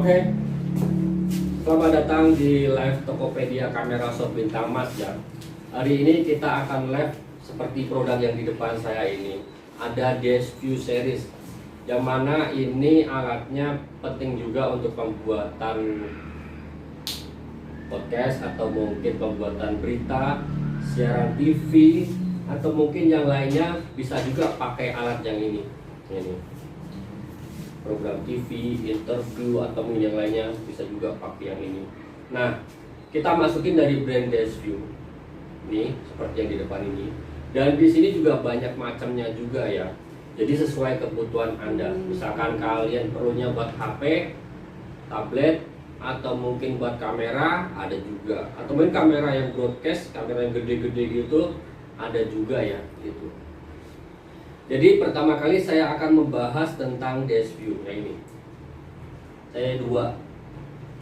Oke, selamat datang di live Tokopedia Kamera Shop Bintang Mas ya. Hari ini kita akan live seperti produk yang di depan saya ini. Ada DSView series, yang mana ini alatnya penting juga untuk pembuatan podcast atau mungkin pembuatan berita, siaran TV, atau mungkin yang lainnya bisa juga pakai alat yang ini. Program TV, interview, atau yang lainnya bisa juga pakai yang ini. Nah, kita masukin dari brand DSView. Ini seperti yang di depan ini. Dan di sini juga banyak macamnya juga ya. Jadi sesuai kebutuhan Anda. Misalkan kalian perlunya buat HP, tablet, atau mungkin buat kamera, ada juga. Atau mungkin kamera yang broadcast, kamera yang gede-gede gitu, ada juga ya gitu. Jadi pertama kali saya akan membahas tentang DSView ini. T2.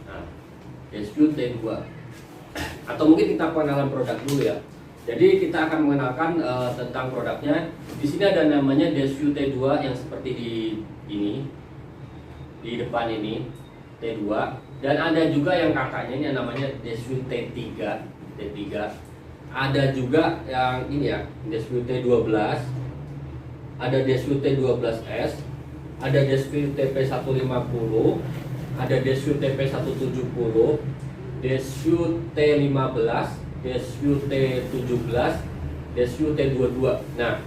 Nah, DSView T2. Atau mungkin kita pengenalan produk dulu ya. Jadi kita akan mengenalkan tentang produknya. Di sini ada namanya DSView T2 yang seperti di depan ini T2. Dan ada juga yang kakaknya ini namanya DSView T3. Ada juga yang ini ya, DSView T12. Ada DSView T12S, ada DSView TP150, ada DSView TP170, DSView T15, DSView T17, DSView T22. Nah,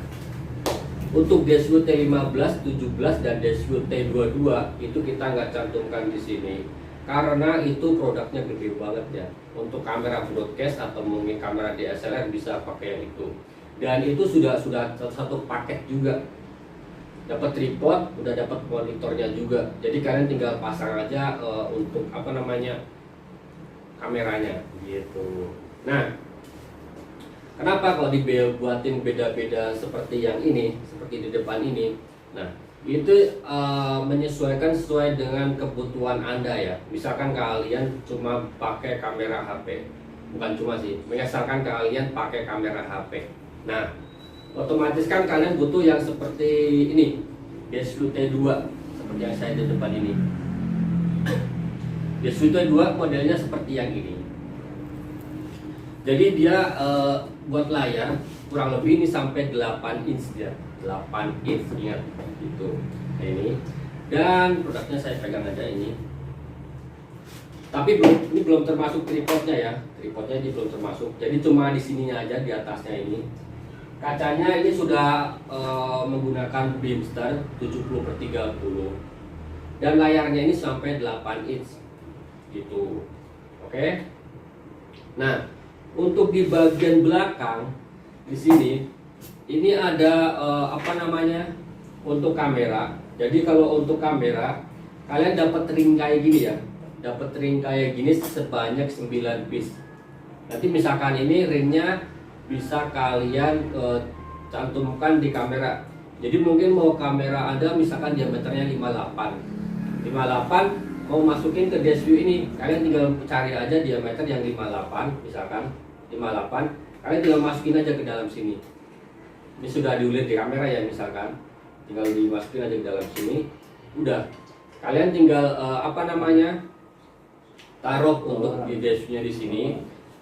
untuk DSView T15, 17 dan DSView T22 itu kita nggak cantumkan di sini karena itu produknya gede banget ya. Untuk kamera broadcast atau mungkin kamera DSLR bisa pakai yang itu. Dan itu sudah satu paket juga, dapat tripod, udah dapat monitornya juga. Jadi kalian tinggal pasang aja untuk kameranya gitu. Nah, kenapa kalau dibuatin beda-beda seperti yang ini, seperti di depan ini? Nah, itu menyesuaikan sesuai dengan kebutuhan Anda ya. Misalkan kalian cuma pakai kamera HP, bukan cuma sih, misalkan kalian pakai kamera HP. Nah, otomatis kan kalian butuh yang seperti ini, DSView T2 seperti yang saya di depan ini. DSView T2 modelnya seperti yang ini. Jadi dia buat layar kurang lebih ini sampai 8 inch ya, 8 inch ingat gitu. Nah, ini. Dan produknya saya pegang aja ini. Tapi ini belum termasuk tripodnya ya. Tripodnya ini belum termasuk. Jadi cuma di sininya aja, di atasnya ini. Kacanya ini sudah menggunakan Beamster 70/30 dan layarnya ini sampai 8 inch gitu. Oke. Nah, untuk di bagian belakang di sini ini ada untuk kamera. Jadi kalau untuk kamera kalian dapat ring kayak gini ya. Dapat ring kayak gini sebanyak 9 piece. Nanti misalkan ini ringnya bisa kalian cantumkan di kamera. Jadi mungkin mau kamera Anda misalkan diameternya 58 mau masukin ke DSView ini, kalian tinggal cari aja diameter yang 58, misalkan 58, kalian tinggal masukin aja ke dalam sini. Ini sudah diulir di kamera ya, misalkan tinggal dimasukin aja ke dalam sini. Udah, kalian tinggal taruh untuk di DSView-nya di sini.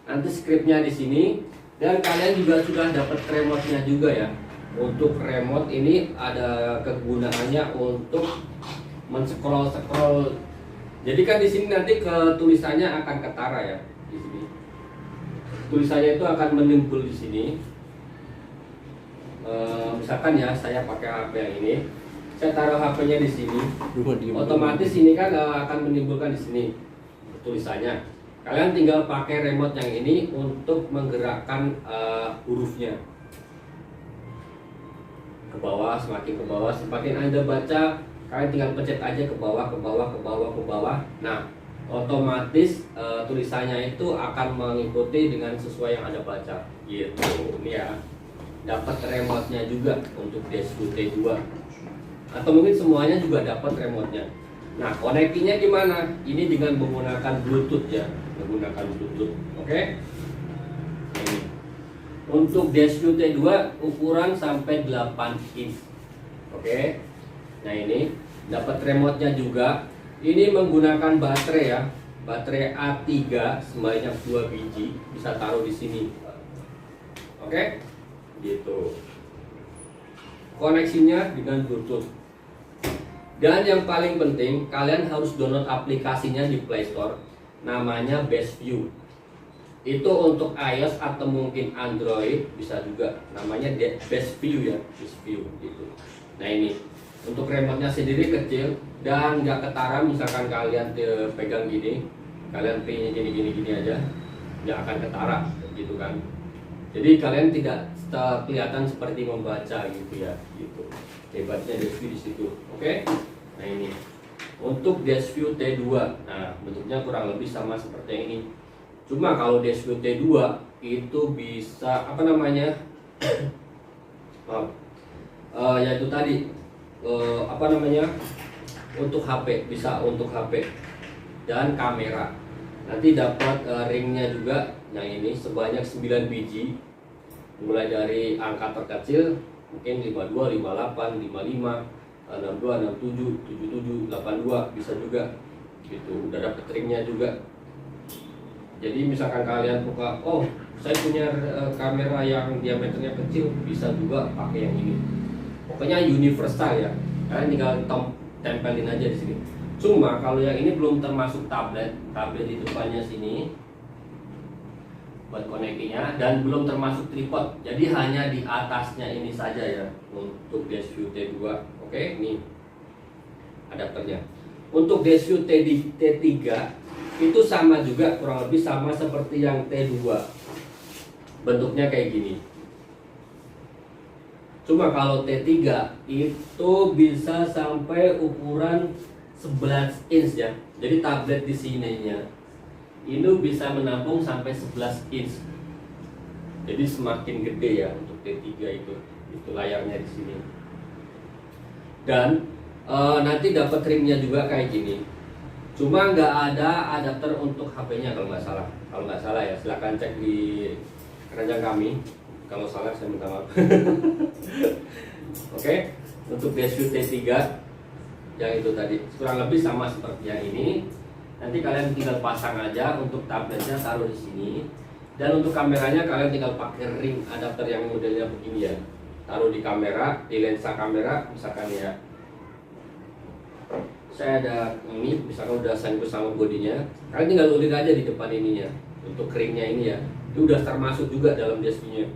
Nanti scriptnya di sini. Dan kalian juga sudah dapat remote-nya juga ya. Untuk remote ini ada kegunaannya untuk men-scroll. Jadi kan di sini nanti tulisannya akan ketara ya di sini. Tulisannya itu akan menimbul di sini. Misalkan ya saya pakai HP yang ini, saya taruh HP-nya di sini. Otomatis ini kan akan menimbulkan di sini tulisannya. Kalian tinggal pakai remote yang ini untuk menggerakkan hurufnya ke bawah, semakin ke bawah, semakin Anda baca, kalian tinggal pencet aja ke bawah. Nah, otomatis tulisannya itu akan mengikuti dengan sesuai yang Anda baca. Gitu, ini ya. Dapat remote-nya juga untuk DSView T2. Atau mungkin semuanya juga dapat remote-nya. Nah, connectingnya gimana? Ini dengan menggunakan Bluetooth ya, oke? Ini. Untuk DSView T2 ukuran sampai 8 inch, oke? Nah ini dapat remote-nya juga. Ini menggunakan baterai ya, baterai A3 sebanyak 2 biji, bisa taruh di sini. Oke, gitu. Koneksinya dengan Bluetooth. Dan yang paling penting, kalian harus download aplikasinya di Play Store, namanya BestView. Itu untuk iOS atau mungkin Android bisa juga, namanya BestView ya, BestView gitu. Nah ini untuk remote-nya sendiri kecil dan nggak ketara. Misalkan kalian pegang gini, kalian pilihnya gini aja, nggak akan ketara gitu kan. Jadi kalian tidak kelihatan seperti membaca gitu ya, gitu. Hebatnya BestView di situ. Oke. Nah ini untuk BestView T2. Nah, bentuknya kurang lebih sama seperti yang ini. Cuma kalau BestView T2 itu bisa apa namanya? Yaitu tadi apa namanya? Untuk HP, bisa untuk HP dan kamera. Nanti dapat ringnya juga yang ini sebanyak 9 biji, mulai dari angka terkecil mungkin 52, 58, 55, 62, 67, 77, 82 bisa juga gitu. Udah dapat ringnya juga. Jadi misalkan kalian buka, oh saya punya kamera yang diameternya kecil, bisa juga pakai yang ini. Pokoknya universal ya. Kalian tinggal tempelin aja di sini. Cuma kalau yang ini belum termasuk tablet di depannya sini buat konekinya, dan belum termasuk tripod. Jadi hanya di atasnya ini saja ya untuk BestView T2. Oke, ini adapternya. Untuk BestView T3 itu sama juga, kurang lebih sama seperti yang T2. Bentuknya kayak gini. Cuma kalau T3 itu bisa sampai ukuran 11 inch ya. Jadi tablet di sininya ini bisa menampung sampai 11 inch. Jadi semakin gede ya untuk T3 itu layarnya di sini. Dan nanti dapat ringnya juga kayak gini. Cuma nggak ada adapter untuk HP-nya kalau nggak salah. Kalau nggak salah ya, silahkan cek di keranjang kami. Kalau salah saya minta maaf. Oke, untuk BestView T3 yang itu tadi kurang lebih sama seperti yang ini. Nanti kalian tinggal pasang aja untuk tabletnya, taruh di sini. Dan untuk kameranya kalian tinggal pakai ring adapter yang modelnya begini ya. Taruh di kamera, di lensa kamera misalkan ya. Saya ada ini, misalkan udah sangkut sama bodinya, kalian tinggal ulir aja di depan ininya. Untuk ringnya ini ya, itu udah termasuk juga dalam BestView-nya.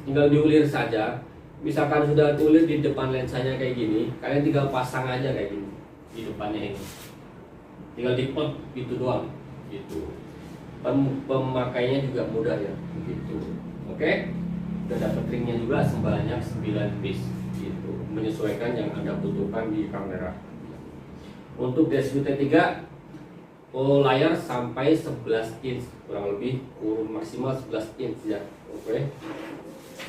Tinggal diulir saja. Misalkan sudah ulir di depan lensanya kayak gini, kalian tinggal pasang aja kayak gini di depannya ini. Tinggal di-on gitu doang gitu. Pemakainya juga mudah ya gitu. Oke. Udah dapat ringnya juga sebanyak 9 piece gitu, menyesuaikan yang Anda butuhkan di kamera. Untuk BestView T3 layar sampai 11 inch, kurang lebih maksimal 11 inch ya. Oke.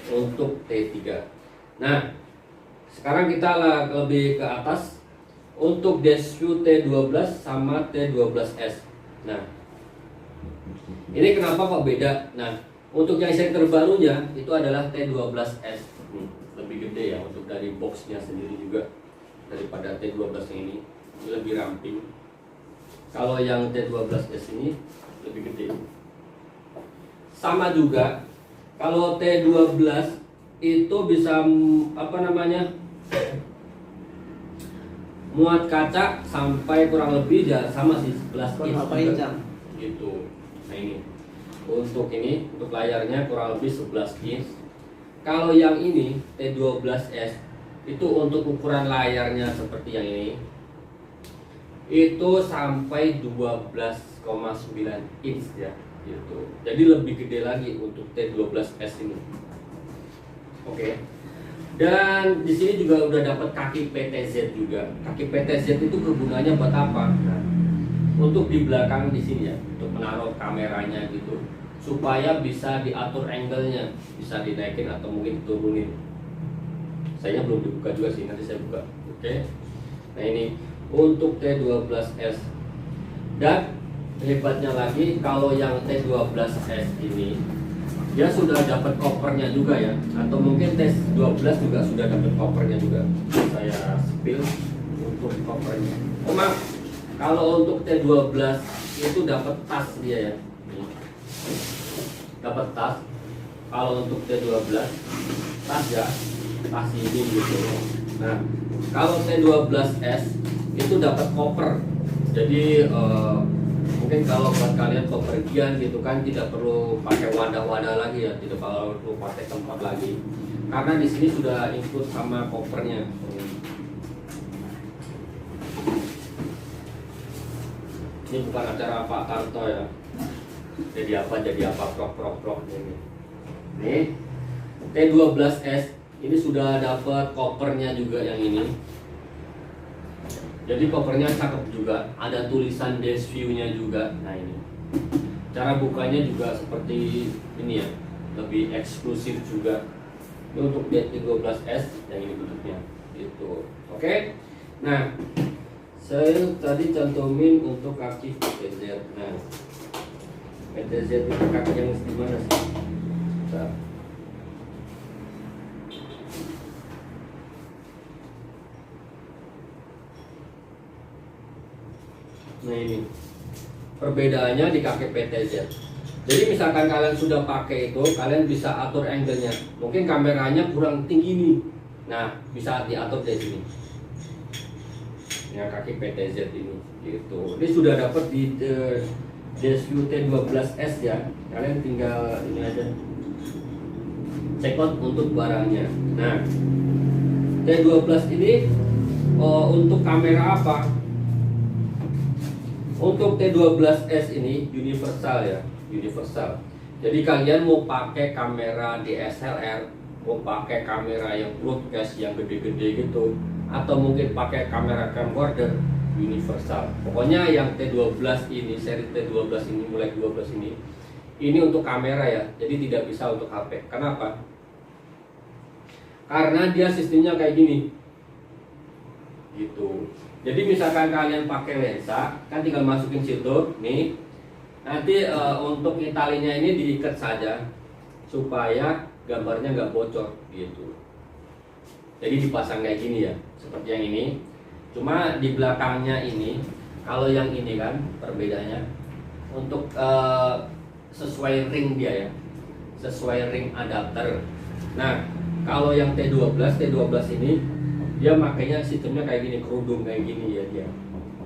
Untuk T3. Nah, sekarang kita lebih ke atas. Untuk BestView T12 sama T12S. Nah, ini kenapa kok beda? Nah, untuk yang set terbarunya itu adalah T12S. Lebih gede ya untuk dari boxnya sendiri juga daripada T12 ini lebih ramping. Kalau yang T12S ini lebih gede. Sama juga, kalau T12 itu bisa apa namanya? Muat kaca sampai kurang lebih ya sama sih 11 inch gitu. Nah ini untuk layarnya kurang lebih 11 inch. Kalau yang ini T12S itu untuk ukuran layarnya seperti yang ini itu sampai 12,9 inch ya gitu. Jadi lebih gede lagi untuk T12S ini. Oke. Dan di sini juga udah dapat kaki PTZ juga. Kaki PTZ itu kegunaannya buat apa? Nah, untuk di belakang di sini ya, untuk menaruh kameranya gitu, supaya bisa diatur angle-nya, bisa dinaikin atau mungkin diturunin. Saya belum dibuka juga sih, nanti saya buka. Oke. Nah ini untuk T12S. Dan hebatnya lagi kalau yang T12S ini dia sudah dapat kopernya juga ya, atau mungkin T12 juga sudah dapat kopernya juga. Saya spill untuk kopernya. Oh maaf, Kalau untuk T12 itu dapat tas dia ya. Nih. Dapat tas. Kalau untuk T12 tas ya, tas ini gitu. Nah, kalau T12S itu dapat koper. Jadi mungkin kalau buat kalian bepergian gitu kan tidak perlu pakai wadah-wadah lagi ya, tidak perlu pakai tempat lagi. Karena di sini sudah include sama kopernya. Ini bukan acara Pak Tarto ya. Jadi apa prok ini. Nih T12S ini sudah dapat kopernya juga yang ini. Jadi kopernya cakep juga, ada tulisan dash view-nya juga. Nah ini cara bukanya juga seperti ini ya, lebih eksklusif juga. Ini untuk T12S yang ini bentuknya itu. Oke. Nah, saya tadi cantumin untuk kaki PTZ. Nah, PTZ itu kaki yang di mana sih? Bentar. Nah ini perbedaannya di kaki PTZ. Jadi misalkan kalian sudah pakai itu, kalian bisa atur angle-nya. Mungkin kameranya kurang tinggi nih. Nah, bisa diatur dari sini. Ya kaki PTZ ini gitu. Ini sudah dapat di Desview T12S ya. Kalian tinggal ini aja. Check out untuk barangnya. Nah, T12 ini untuk kamera apa? Untuk T12S ini universal ya, universal. Jadi kalian mau pakai kamera DSLR, mau pakai kamera yang broadcast yang gede-gede gitu, atau mungkin pakai kamera camcorder, universal. Pokoknya yang T12 ini, seri T12 ini, mulai 12 ini untuk kamera ya, jadi tidak bisa untuk HP. Kenapa? Karena dia sistemnya kayak gini, gitu. Jadi misalkan kalian pakai lensa, kan tinggal masukin situ, nih. Nanti untuk talinya ini diikat saja, supaya gambarnya nggak bocor, gitu. Jadi dipasang kayak gini ya, seperti yang ini. Cuma di belakangnya ini, kalau yang ini kan perbedaannya, untuk sesuai ring dia ya, sesuai ring adapter. Nah, kalau yang T12 ini dia makanya sistemnya kayak gini, kerudung kayak gini ya dia.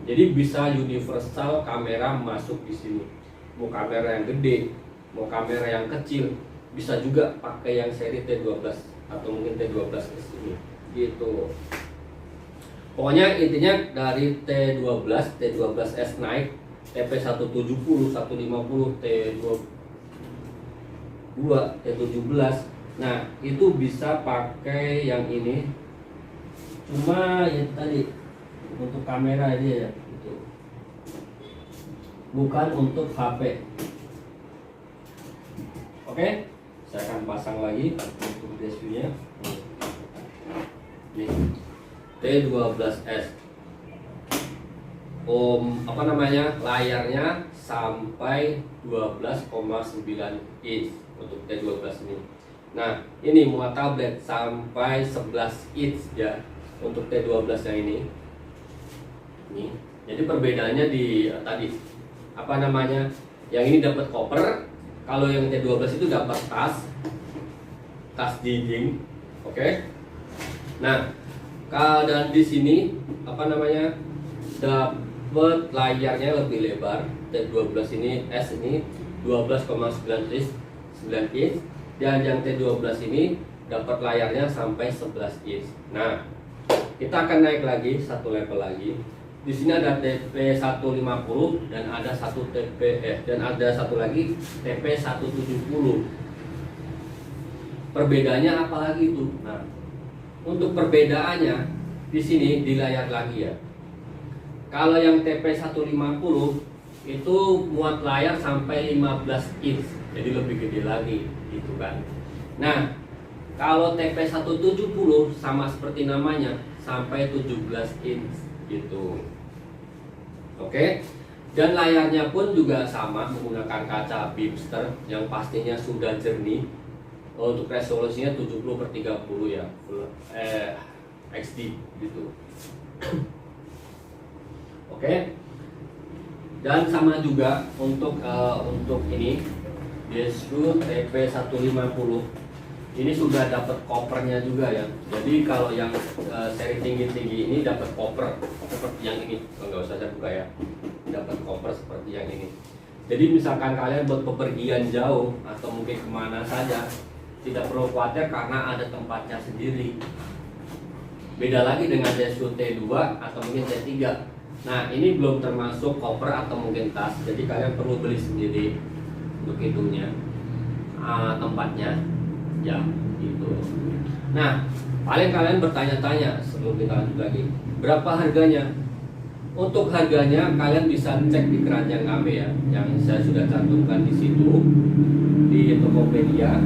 Jadi bisa universal kamera masuk di sini. Mau kamera yang gede, mau kamera yang kecil, bisa juga pakai yang seri T12 atau mungkin T12S ini. Gitu. Pokoknya intinya dari T12, T12S naik, TP170, 150, T22, T17. Nah, itu bisa pakai yang ini. Cuma ya tadi untuk kamera aja ya, gitu. Bukan untuk HP. Oke, saya akan pasang lagi untuk dashboardnya. Nih, T12S. Apa namanya? Layarnya sampai 12,9 inch untuk T12 ini. Nah, ini muat tablet sampai 11 inch ya. Untuk T12 yang ini. Jadi perbedaannya di tadi apa namanya? Yang ini dapat koper, kalau yang T12 itu dapat tas dinding. Oke. Nah, dan di sini apa namanya? Dapat layarnya lebih lebar. T12 ini S ini 12,9 inch dan yang T12 ini dapat layarnya sampai 11 inch. Nah, kita akan naik lagi satu level lagi. Di sini ada TP150 dan ada satu lagi TP170. Perbedaannya apa lagi itu? Nah, untuk perbedaannya di sini di layar lagi ya. Kalau yang TP150 itu muat layar sampai 15 inch, jadi lebih gede lagi, gitu kan. Nah, kalau TP170 sama seperti namanya sampai 17 inch gitu. Oke. Dan layarnya pun juga sama menggunakan kaca Bipster yang pastinya sudah jernih. Untuk resolusinya 70/30 ya, full XD gitu. Oke. Dan sama juga untuk ini Desview TP150 ini sudah dapat kopernya juga ya. Jadi kalau yang seri tinggi-tinggi ini dapat koper seperti yang ini. Nggak usah saya buka ya. Dapat koper seperti yang ini. Jadi misalkan kalian buat bepergian jauh atau mungkin kemana saja, tidak perlu khawatir karena ada tempatnya sendiri. Beda lagi dengan Desview T2 atau mungkin T3. Nah ini belum termasuk koper atau mungkin tas. Jadi kalian perlu beli sendiri untuk itunya, tempatnya. Ya, gitu. Nah, paling kalian bertanya-tanya sebelum kita lanjut lagi, berapa harganya? Untuk harganya kalian bisa cek di keranjang kami ya, yang saya sudah cantumkan di situ di Tokopedia.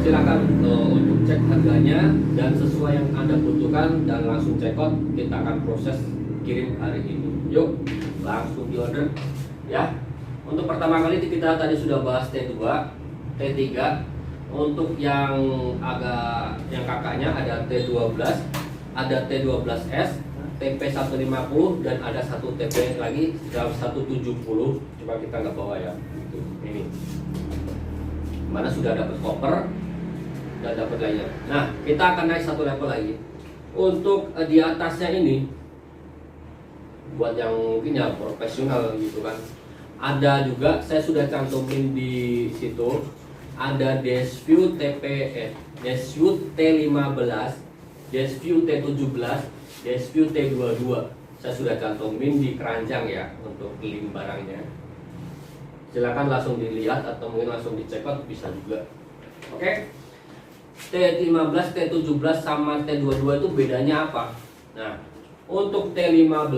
Silakan untuk cek harganya dan sesuai yang Anda butuhkan dan langsung check out, kita akan proses kirim hari ini. Yuk, langsung di order ya. Untuk pertama kali kita tadi sudah bahas T2, T3. Untuk yang kakaknya ada T12, ada T12S, TP150 dan ada satu TP lagi 170. Coba kita nggak bawa ya. Ini mana sudah dapat koper dan dapat lainnya. Nah, kita akan naik satu level lagi. Untuk di atasnya ini buat yang mungkin ya profesional gitu kan. Ada juga saya sudah cantumin di situ. Ada Desview Desview T15, Desview T17, Desview T22. Saya sudah cantumin di keranjang ya untuk link barangnya. Silakan langsung dilihat atau mungkin langsung dicek out bisa juga. Oke. T15, T17 sama T22 itu bedanya apa? Nah, untuk T15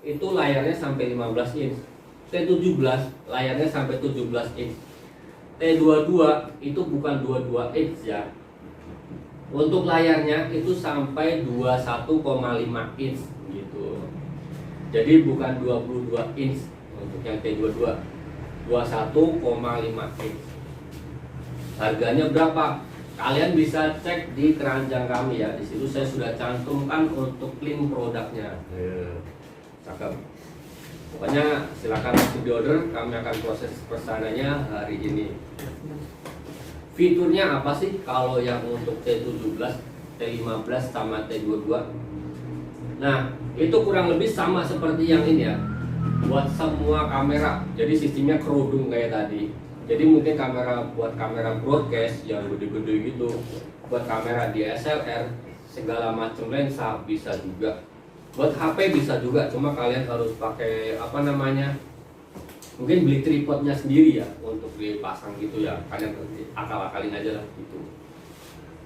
itu layarnya sampai 15 inch. T17 layarnya sampai 17 inch. T22 itu bukan 22 inch ya. Untuk layarnya itu sampai 21,5 inch gitu. Jadi bukan 22 inch untuk yang T22. 21,5 inch. Harganya berapa? Kalian bisa cek di keranjang kami ya. Di situ saya sudah cantumkan untuk link produknya. Cakep. Pokoknya silakan langsung diorder, kami akan proses pesanannya hari ini. Fiturnya apa sih kalau yang untuk T17, T15 sama T22? Nah, itu kurang lebih sama seperti yang ini ya. Buat semua kamera, jadi sistemnya kerudung kayak tadi. Jadi mungkin buat kamera broadcast yang gede-gede gitu, buat kamera DSLR, segala macam lensa bisa juga. Buat HP bisa juga, cuma kalian harus pakai mungkin beli tripodnya sendiri ya untuk dipasang gitu ya. Kalian akal-akalin aja lah gitu.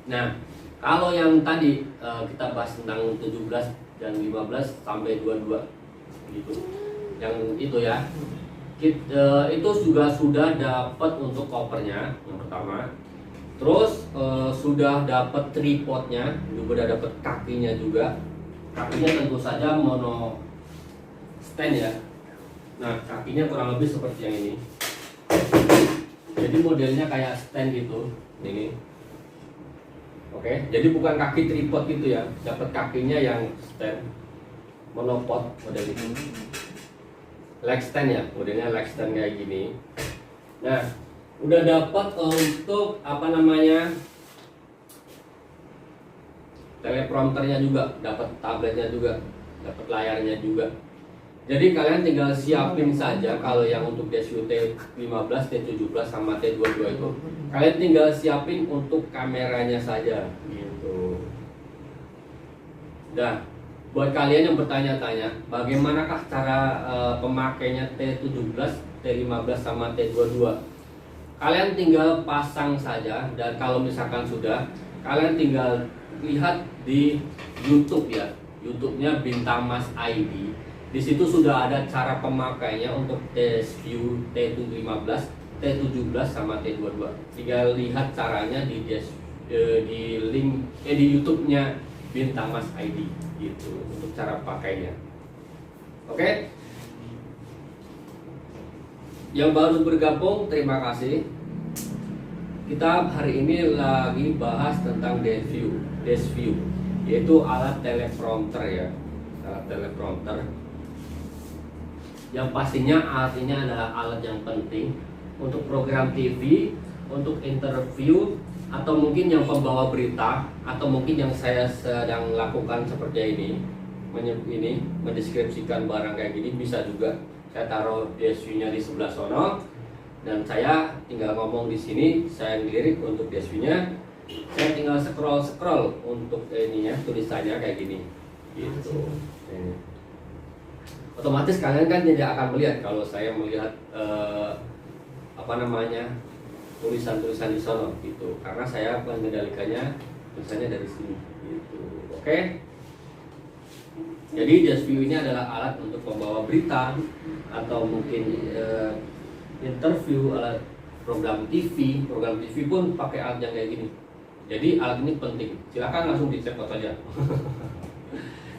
Nah, kalau yang tadi kita bahas tentang 17 dan 15 sampai 22 gitu. Yang itu ya. Itu juga sudah dapat untuk covernya yang pertama. Terus sudah dapat tripodnya, juga udah dapat kakinya juga. Kakinya tentu saja mono stand ya. Nah, kakinya kurang lebih seperti yang ini. Jadi modelnya kayak stand gitu. Ini. Oke, jadi bukan kaki tripod gitu ya. Dapat kakinya yang stand monopod model ini. Leg stand ya, modelnya leg stand kayak gini. Nah, udah dapat untuk teleprompternya juga, dapat tabletnya juga, dapat layarnya juga. Jadi kalian tinggal siapin saja kalau yang untuk Desview T15, T17 sama T22 itu, kalian tinggal siapin untuk kameranya saja gitu. Nah, buat kalian yang bertanya-tanya, bagaimanakah cara pemakainya T17, T15 sama T22? Kalian tinggal pasang saja, dan kalau misalkan sudah, kalian tinggal lihat di YouTube ya, YouTube-nya Bintang Mas ID. Di situ sudah ada cara pemakainya untuk Desview T15, T17 sama T22. Tinggal lihat caranya di link di YouTube-nya Bintang Mas ID gitu untuk cara pakainya. Oke. Yang baru bergabung, terima kasih. Kita hari ini lagi bahas tentang Desview, yaitu alat teleprompter ya, alat teleprompter. Yang pastinya alat ini adalah alat yang penting untuk program TV, untuk interview, atau mungkin yang pembawa berita, atau mungkin yang saya sedang lakukan seperti ini, mendeskripsikan barang kayak gini. Bisa juga saya taruh DSU-nya di sebelah sono, dan saya tinggal ngomong di sini, saya ngelirik untuk DSU-nya, saya tinggal scroll untuk ininya, tulisannya kayak gini, gitu. Otomatis kalian kan tidak akan melihat kalau saya melihat tulisan-tulisan di sono gitu, karena saya mengendalikannya tulisannya dari sini gitu. Oke. Jadi DSView ini adalah alat untuk membawa berita atau mungkin interview, alat program TV pun pakai alat yang kayak gini. Jadi alat ini penting. Silakan langsung dicek saja.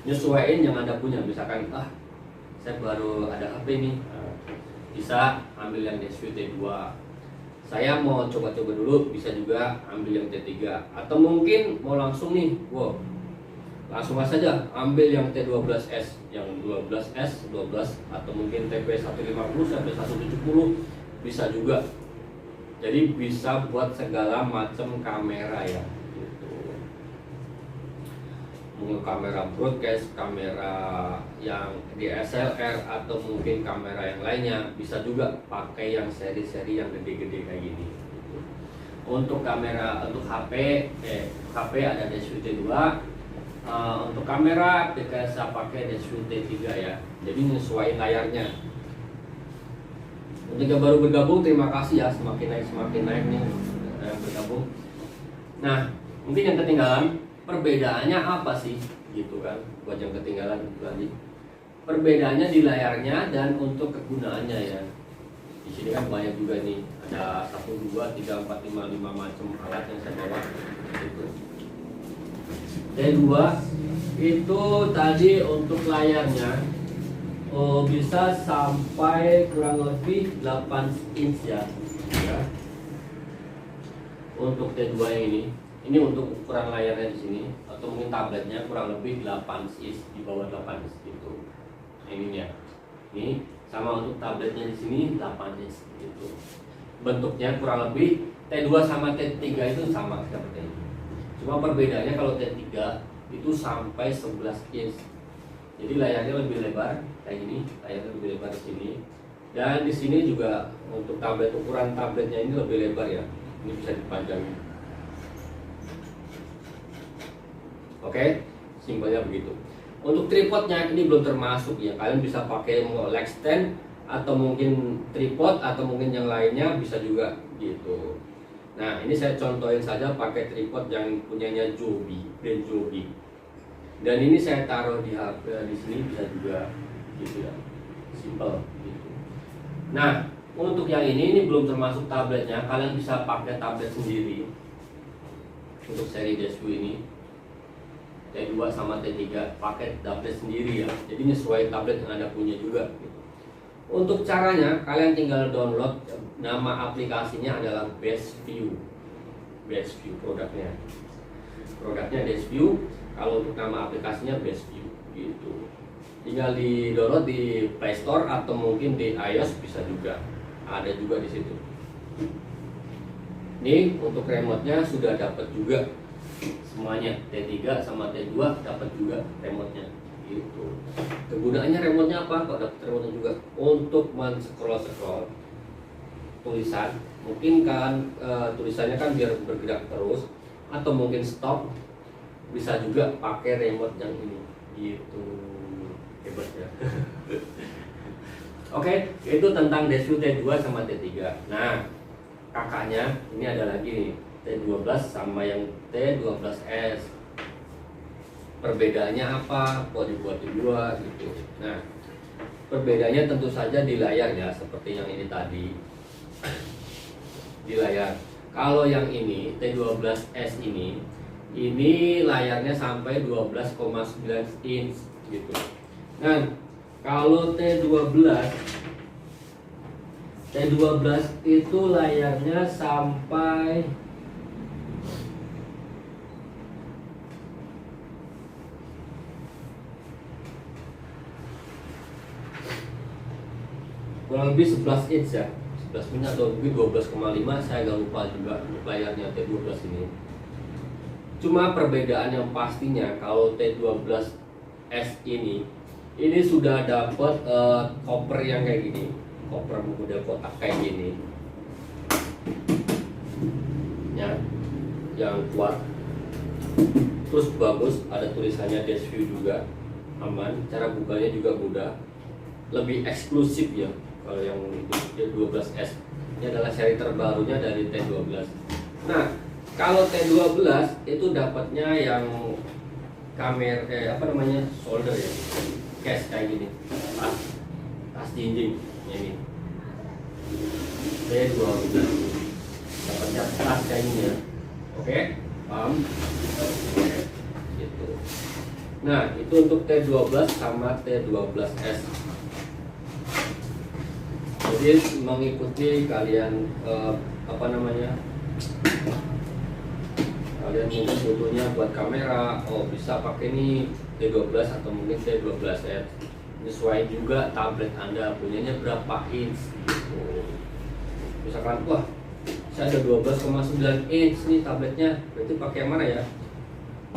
Nyesuaiin yang Anda punya. Misalkan saya baru ada HP nih, bisa ambil yang DSView T2. Saya mau coba-coba dulu, bisa juga ambil yang T3. Atau mungkin mau langsung nih, langsung saja ambil yang T12S, yang 12S, 12 atau mungkin TP150 sampai 170 bisa juga. Jadi bisa buat segala macam kamera ya. Mungkin kamera broadcast, kamera yang DSLR, atau mungkin kamera yang lainnya, bisa juga pakai yang seri-seri yang gede-gede kayak gini. Untuk kamera, untuk HP ada DSView T2. Untuk kamera saya pakai DSView T3 ya. Jadi menyesuaikan layarnya. Untuk yang baru bergabung, terima kasih ya, semakin naik nih yang bergabung. Nah, mungkin yang ketinggalan, perbedaannya apa sih gitu kan, buat yang ketinggalan lagi. Perbedaannya di layarnya dan untuk kegunaannya ya. Di sini kan banyak juga nih, ada 1, 2, 3, 4, 5 macam alat yang saya bawa gitu. T2 itu tadi untuk layarnya bisa sampai kurang lebih 8 inch ya. Untuk T2 ini untuk ukuran layarnya di sini, atau mungkin tabletnya kurang lebih 8 inch, di bawah 8 inch gitu. Nah, ininya. Ini sama untuk tabletnya di sini 8 inch gitu. Bentuknya kurang lebih T2 sama T3 itu sama seperti ini. Cuma perbedaannya kalau T3 itu sampai 11 inch. Jadi layarnya lebih lebar kayak gini, layarnya lebih lebar di sini. Dan di sini juga untuk tablet, ukuran tabletnya ini lebih lebar ya. Ini bisa dipanjangin. Oke, simpelnya begitu. Untuk tripodnya ini belum termasuk ya. Kalian bisa pakai leg stand, atau mungkin tripod, atau mungkin yang lainnya bisa juga gitu. Nah, ini saya contohin saja pakai tripod yang punyanya Joby, brand Joby. Dan ini saya taruh di HP di sini bisa juga gitu ya. Simple gitu. Nah, untuk yang ini belum termasuk tabletnya. Kalian bisa pakai tablet sendiri. Untuk seri DSView ini T2 sama T3 pakai tablet sendiri ya. Jadi nyesuaiin tablet yang Anda punya juga gitu. Untuk caranya, kalian tinggal download, nama aplikasinya adalah BestView. BestView produknya DSView. Kalau untuk nama aplikasinya BestView gitu. Tinggal di download di Play Store atau mungkin di iOS bisa juga. Ada juga di situ. Ini untuk remote-nya sudah dapat juga semuanya. T3 sama T2 dapat juga remote-nya gitu. Kegunaannya remote-nya apa? Kalau dapat remote juga untuk men-scroll tulisan. Mungkin kan tulisannya kan biar bergerak terus, atau mungkin stop, bisa juga pakai remote yang ini gitu. Hebat ya. Oke, itu tentang DSView T2 sama T3. Nah, kakaknya ini ada lagi nih, T12 sama yang T12S. Perbedaannya apa? Kok dibuat dua gitu. Nah, perbedaannya tentu saja di layar ya, seperti yang ini tadi. Di layar. Kalau yang ini T12S ini layarnya sampai 12,9 inch gitu. Nah, kalau T12 itu layarnya sampai kurang lebih 11 inch ya, 11 inch atau mungkin 12,5, saya agak lupa juga untuk layarnya T12 ini. Cuma perbedaan yang pastinya kalau T12S ini sudah dapat koper yang kayak gini, koper model kotak kayak gini ya, yang kuat, terus bagus, ada tulisannya Dash View juga, aman, cara bukanya juga mudah, lebih eksklusif ya. Kalau yang T12S ini adalah seri terbarunya dari T12. Nah, kalau T12 itu dapatnya yang kamera solder ya, case kayak gini, tas jinjing ini. T12 dapatnya tas kayak gini ya. Oke, paham? Oke, gitu. Nah, itu untuk T12 sama T12S. Jadi mengikuti kalian kalian mungkin butuhnya buat kamera, bisa pakai nih T12 atau mungkin T12S. Sesuai juga tablet Anda punyanya berapa inch gitu. Misalkan wah, saya ada 12,9 inch nih tabletnya, berarti pakai yang mana ya?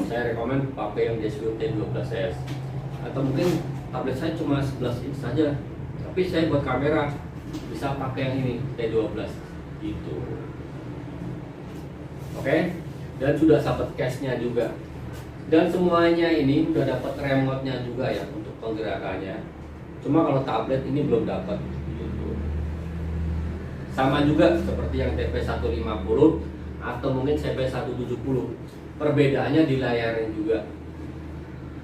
Saya rekomend pakai yang Dash View T12S. Atau mungkin tablet saya cuma 11 inch saja, tapi saya buat kamera, bisa pakai yang ini T12 gitu. Oke, dan sudah dapat case-nya juga, dan semuanya ini udah dapat remote-nya juga ya untuk penggerakannya. Cuma kalau tablet ini belum dapat gitu. Sama juga seperti yang TP150 atau mungkin CP170, perbedaannya di layarnya juga.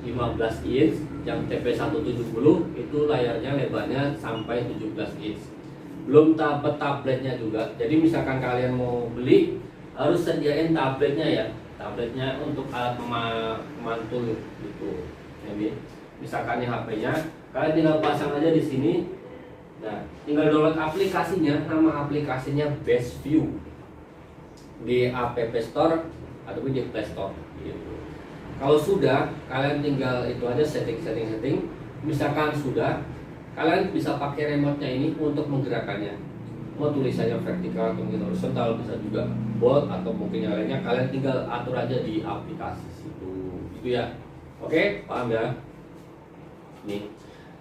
15 inch, yang TP170 itu layarnya lebarnya sampai 17 inch. Belum dapat tabletnya juga. Jadi misalkan kalian mau beli, harus sediain tabletnya ya. Tabletnya untuk alat pemantul gitu. Jadi misalkan ini HP-nya, kalian tinggal pasang aja di sini. Nah, tinggal download aplikasinya. Nama aplikasinya Best View di App Store ataupun di Play Store gitu. Kalau sudah, kalian tinggal itu aja setting. Misalkan sudah, kalian bisa pakai remote-nya ini untuk menggerakkannya. Mau tulisannya vertikal atau mungkin horizontal, bisa juga bold atau mungkin yang lainnya, kalian tinggal atur aja di aplikasi situ. Gitu ya. Oke, paham ya? Nih.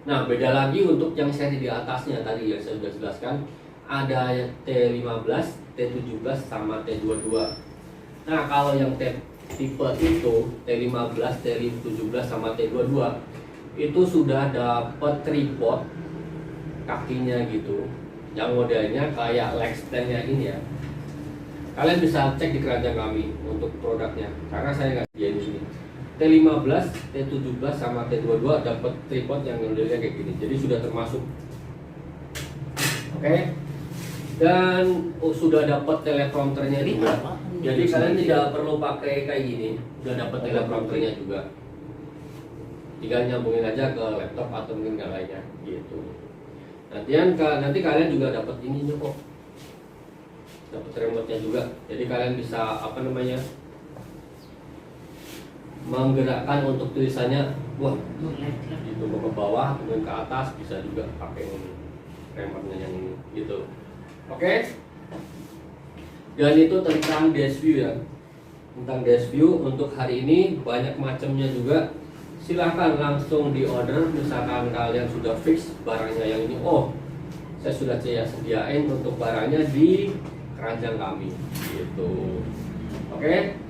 Nah, beda lagi untuk yang seri di atasnya tadi yang saya sudah jelaskan, ada T15, T17 sama T22. Nah, kalau yang tipe itu T15, T17 sama T22 itu sudah dapat tripod kakinya gitu, yang modelnya kayak leg stand-nya ini ya. Kalian bisa cek di keranjang kami untuk produknya, karena saya nggak di sini. T15, T17 sama T22 dapat tripod yang modelnya kayak gini, jadi sudah termasuk. Oke. Dan sudah dapat teleprompternya juga. Jadi kalian tidak perlu pakai kayak gini, udah dapat teleprompternya juga. Tinggal nyambungin aja ke laptop atau mungkin yang lainnya gitu. Nanti kalian juga dapat ini kok, dapat remote-nya juga. Jadi kalian bisa menggerakkan untuk tulisannya, itu ke bawah kemudian ke atas, bisa juga pakai remote-nya yang ini gitu. Oke. Dan itu tentang Dash View ya. Tentang Dash View untuk hari ini banyak macamnya juga. Silahkan langsung di order. Misalkan kalian sudah fix barangnya yang ini, saya sudah sediain untuk barangnya di keranjang kami gitu. Oke.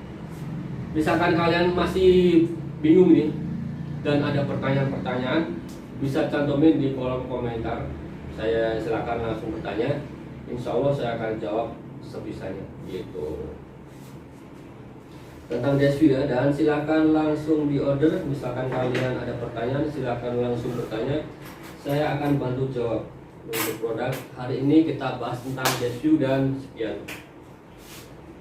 Misalkan kalian masih bingung nih dan ada pertanyaan-pertanyaan, bisa cantumin di kolom komentar. Saya silakan langsung bertanya. Insya Allah saya akan jawab sebisanya gitu tentang Dash View ya. Dan silakan langsung di order. Misalkan kalian ada pertanyaan, silakan langsung bertanya, saya akan bantu jawab. Untuk produk hari ini kita bahas tentang Dash View dan sekian.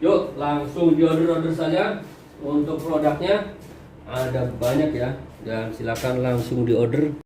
Yuk langsung di order saja. Untuk produknya ada banyak ya, dan silakan langsung di order.